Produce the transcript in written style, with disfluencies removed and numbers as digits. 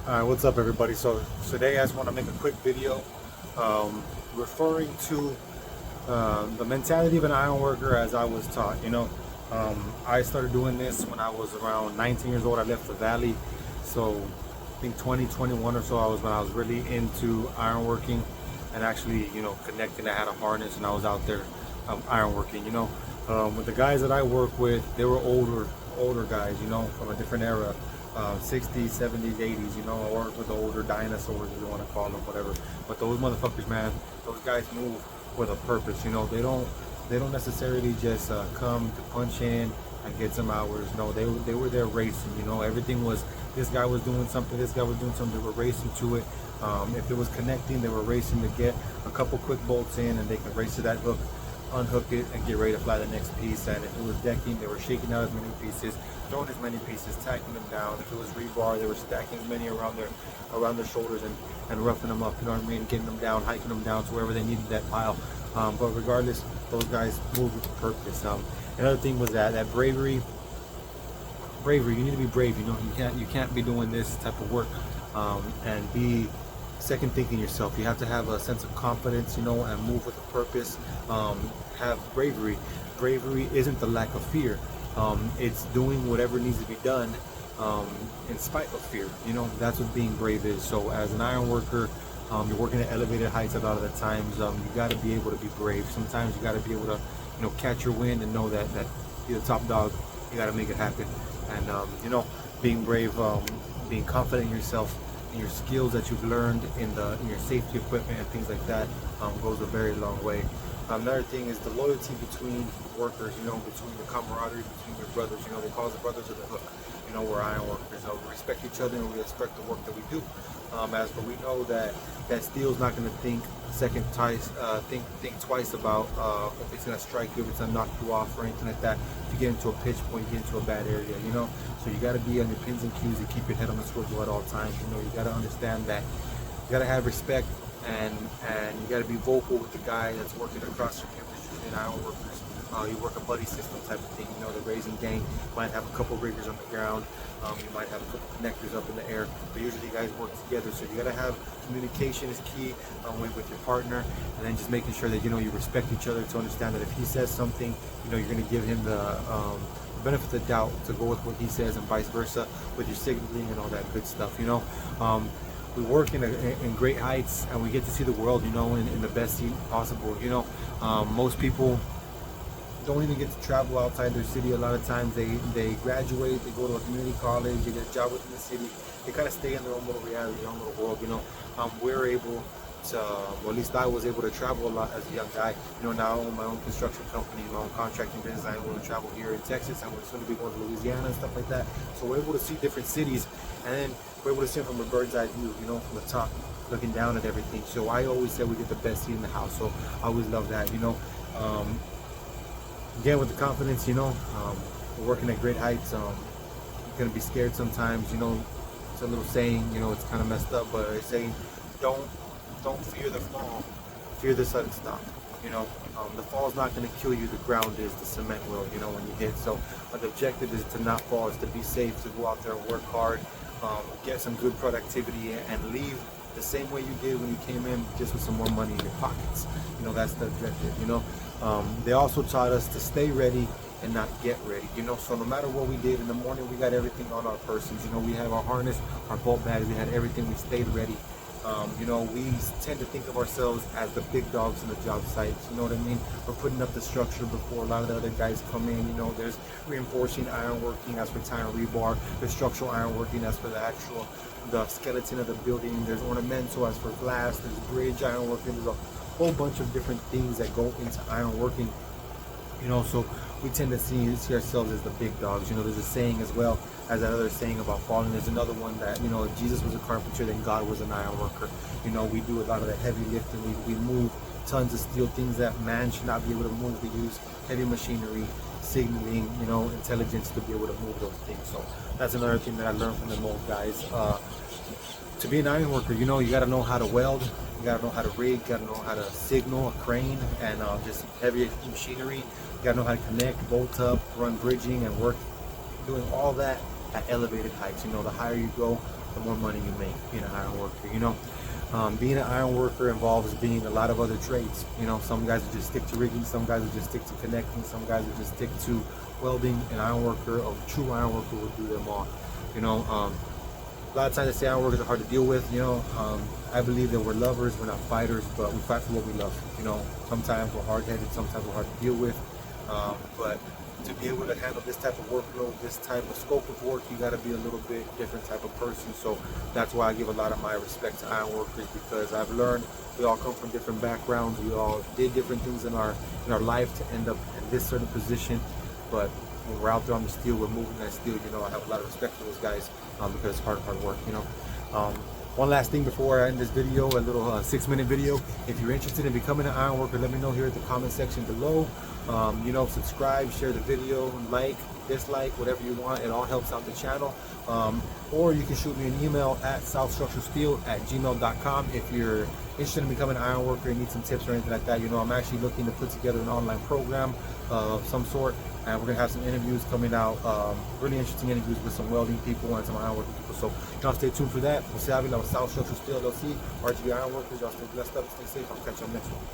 Alright, what's up everybody? So today I just want to make a quick video referring to the mentality of an iron worker as I was taught. I started doing this when I was around 19 years old. I left the valley, so I think 2021 or so I was when I was really into iron working and actually connecting. I had a harness and I was out there iron working. With the guys that I work with, they were older guys, from a different era. 60s, 70s, 80s, I work with the older dinosaurs, if you want to call them, whatever. But those motherfuckers, man, those guys move with a purpose. They don't necessarily just come to punch in and get some hours. No, they were there racing. Everything was, this guy was doing something, this guy was doing something. They were racing to it. If it was connecting, they were racing to get a couple quick bolts in, and they could race to that hook, unhook it, and get ready to fly the next piece. And if it was decking, they were shaking out as many pieces, throwing as many pieces, tacking them down. If it was rebar, they were stacking as many around their shoulders and roughing them up, getting them down, hiking them down to wherever they needed that pile. But regardless, those guys moved with purpose. Another thing was that bravery. You need to be brave. You can't be doing this type of work and be second thinking yourself. You have to have a sense of confidence, and move with a purpose. Have bravery. Bravery isn't the lack of fear. It's doing whatever needs to be done in spite of fear. That's what being brave is. So as an iron worker, you're working at elevated heights a lot of the times. You got to be able to be brave. Sometimes you got to be able to, catch your wind and know that you're the top dog. You got to make it happen. And being brave, being confident in yourself, and your skills that you've learned in your safety equipment and things like that goes a very long way. Another thing is the loyalty between workers, between the camaraderie between your brothers. They call us the brothers of the hook. We're iron workers. We respect each other and we respect the work that we do. But we know that steel's not going to think twice about if it's going to strike you, if it's going to knock you off or anything like that. If you get into a pitch point, you get into a bad area, So you got to be on your pins and cues and keep your head on the swivel at all times. You got to understand that you got to have respect and you got to be vocal with the guy that's working across your campus in iron workers. You work a buddy system type of thing. The raising gang might have a couple riggers on the ground. You might have a couple connectors up in the air, but usually you guys work together. So you got to have communication is key with your partner, and then just making sure that you respect each other to understand that if he says something, you're going to give him the benefit of the doubt to go with what he says, and vice versa with your signaling and all that good stuff. We work in great heights, and we get to see the world, in the best seat possible. Most people don't even get to travel outside their city. A lot of times they graduate, they go to a community college, they get a job within the city. They kind of stay in their own little reality, their own little world. We're able to, well, at least I was able to travel a lot as a young guy. Now I own my own construction company, my own contracting business. I'm able to travel here in Texas, and we're soon to be going to Louisiana and stuff like that. So we're able to see different cities, and then we're able to see them from a bird's eye view, from the top, looking down at everything. So I always said we get the best seat in the house. So I always love that. Again, with the confidence, we're working at great heights. You're gonna be scared sometimes. It's a little saying. It's kind of messed up, but it's saying, don't fear the fall, fear the sudden stop. The fall is not gonna kill you. The ground is, the cement will. When you hit. So, the objective is to not fall. Is to be safe. To go out there and work hard, get some good productivity, and leave the same way you did when you came in, just with some more money in your pockets. That's the objective. They also taught us to stay ready and not get ready. So no matter what we did in the morning, we got everything on our persons. We have our harness, our bolt bags, we had everything. We stayed ready. We tend to think of ourselves as the big dogs in the job sites. You know what I mean? We're putting up the structure before a lot of the other guys come in. There's reinforcing iron working, that's for tying rebar. There's structural iron working, that's for the skeleton of the building. There's ornamental, as for glass. There's bridge iron working. There's a whole bunch of different things that go into iron working. So we tend to see ourselves as the big dogs. There's a saying as well as that other saying about falling. There's another one that, if Jesus was a carpenter, then God was an iron worker. We do a lot of the heavy lifting. We move tons of steel, things that man should not be able to move. We use heavy machinery, signaling, intelligence to be able to move those things. So that's another thing that I learned from the old guys. To be an iron worker, you got to know how to weld. You gotta know how to rig, you gotta know how to signal a crane, and just heavy machinery. You gotta know how to connect, bolt up, run bridging, and work doing all that at elevated heights. The higher you go, the more money you make being an iron worker. You know, being an iron worker involves being a lot of other trades. You know, some guys will just stick to rigging, some guys will just stick to connecting, some guys will just stick to welding. An iron worker, a true iron worker, will do them all. You know, a lot of times they say iron workers are hard to deal with. You know, I believe that we're lovers, we're not fighters, but we fight for what we love. You know, sometimes we're hard-headed, sometimes we're hard to deal with, but to be able to handle this type of workload, this type of scope of work, you got to be a little bit different type of person. So that's why I give a lot of my respect to iron workers, because I've learned we all come from different backgrounds, we all did different things in our life to end up in this certain position. But when we're out there on the steel, we're moving that steel. You know, I have a lot of respect for those guys because it's hard work. You know. One last thing before I end this video, a little 6-minute video. If you're interested in becoming an iron worker, let me know here at the comment section below. You know, subscribe, share the video, like, dislike, whatever you want. It all helps out the channel. Or you can shoot me an email at southstructuralsteel@gmail.com if you're interested in becoming an iron worker and need some tips or anything like that. You know, I'm actually looking to put together an online program of some sort, and we're gonna have some interviews coming out, really interesting interviews with some welding people and some iron working people. So y'all stay tuned for that. Jose Avila with South Structural Steel LLC, RG Iron Workers. Y'all stay blessed up, stay safe. I'll catch you on the next one.